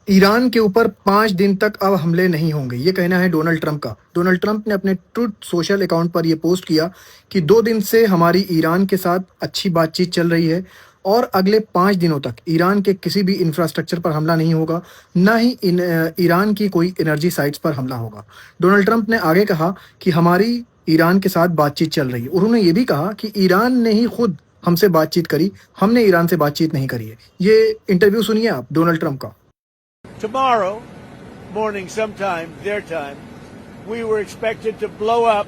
Iran के ऊपर 5 दिन तक अब हमले नहीं होंगे, ये कहना है डोनाल्ड ट्रंप का। डोनाल्ड ट्रंप ने अपने ट्रुथ सोशल अकाउंट पर ये पोस्ट किया कि 2 दिन से हमारी ईरान के साथ अच्छी बातचीत चल रही है और अगले 5 दिनों तक ईरान के किसी भी इंफ्रास्ट्रक्चर पर हमला नहीं होगा, ना ही ईरान की कोई एनर्जी साइट्स पर हमला होगा। डोनाल्ड ट्रंप ने आगे कहा कि हमारी ईरान के साथ बातचीत चल रही है। उन्होंने ये भी कहा कि ईरान ने ही खुद हमसे बातचीत करी, हमने ईरान से बातचीत नहीं करी है। ये इंटरव्यू सुनिए आप डोनाल्ड ट्रंप का। Tomorrow morning, sometime, their time, we were expected to blow up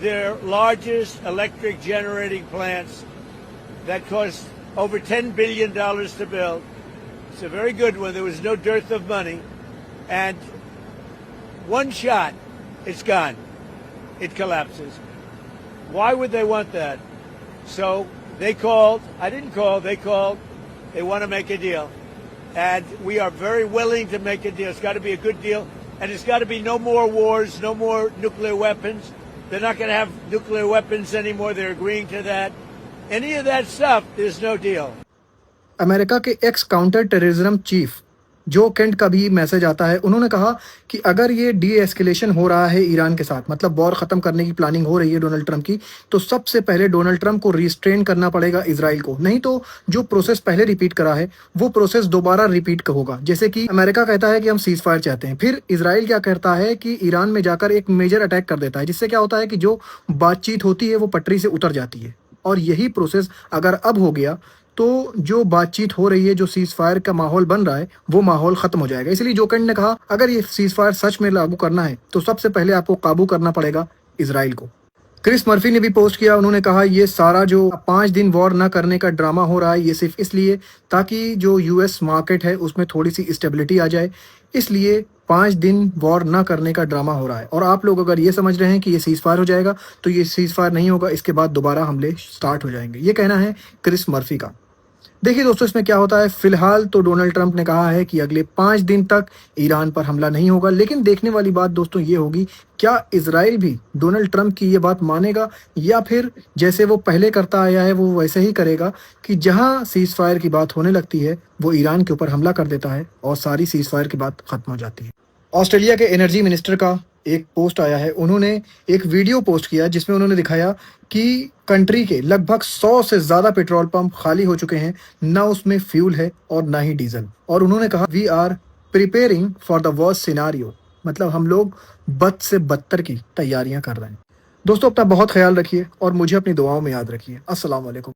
their largest electric generating plants that cost over $10 billion to build. It's a very good one. There was no dearth of money. And one shot, it's gone. It collapses. Why would they want that? So they called. I didn't call. They called. They want to make a deal. And we are very willing to make a deal. It's got to be a good deal. And it's got to be no more wars, no more nuclear weapons. They're not going to have nuclear weapons anymore. They're agreeing to that. Any of that stuff, there's no deal. America के x counter terrorism chief जो Kent का भी message आता है, उन्होंने कहा कि अगर ये डी एस्केलेशन हो रहा है ईरान के साथ, मतलब वॉर खत्म करने की प्लानिंग हो रही है डोनाल्ड ट्रंप की, तो सबसे पहले डोनाल्ड ट्रंप को रिस्ट्रेन करना पड़ेगा इजराइल को। नहीं तो जो प्रोसेस पहले रिपीट करा है वो प्रोसेस दोबारा रिपीट होगा। जैसे कि अमेरिका कहता है कि हम सीज फायर चाहते हैं, फिर इजराइल क्या कहता है कि ईरान में जाकर एक मेजर अटैक कर देता है, जिससे क्या होता है कि जो बातचीत होती है वो पटरी से उतर जाती है। और यही प्रोसेस अगर अब हो गया तो जो बातचीत हो रही है, जो सीज फायर का माहौल बन रहा है, वो माहौल खत्म हो जाएगा। इसलिए जो केंट ने कहा अगर ये सीज फायर सच में लागू करना है तो सबसे पहले आपको काबू करना पड़ेगा इजराइल को। क्रिस मर्फी ने भी पोस्ट किया। उन्होंने कहा ये सारा जो 5 दिन वॉर न करने का ड्रामा हो रहा है, ये सिर्फ इसलिए ताकि जो यूएस मार्केट है उसमें थोड़ी सी स्टेबिलिटी आ जाए, इसलिए 5 दिन वॉर न करने का ड्रामा हो रहा है। और आप लोग अगर ये समझ रहे हैं कि ये सीज फायर हो जाएगा, तो ये सीज फायर नहीं होगा, इसके बाद दोबारा हमले स्टार्ट हो जाएंगे। ये कहना है क्रिस मर्फी का। देखिए दोस्तों, इसमें क्या होता है। फिलहाल तो डोनाल्ड ट्रंप ने कहा है कि अगले 5 दिन तक ईरान पर हमला नहीं होगा, लेकिन देखने वाली बात दोस्तों ये होगी, क्या इजराइल भी डोनाल्ड ट्रंप की ये बात मानेगा या फिर जैसे वो पहले करता आया है वो वैसे ही करेगा कि जहां सीज फायर की बात होने लगती है वो ईरान के ऊपर हमला कर देता है और सारी सीज फायर की बात खत्म हो जाती है। ऑस्ट्रेलिया के एनर्जी मिनिस्टर का एक पोस्ट आया है। उन्होंने एक वीडियो पोस्ट किया जिसमें उन्होंने दिखाया कि कंट्री के लगभग 100 से ज़्यादा पेट्रोल पंप खाली हो चुके हैं, ना उसमें फ्यूल है और ना ही डीजल। और उन्होंने कहा we are preparing for the worst scenario, मतलब हम लोग बद से बदतर की तैयारियां कर रहे हैं। दोस्तों, अपना बहुत ख्याल रखिए और मुझे अपनी दुआओं में याद रखिए। अस्सलाम वालेकुम।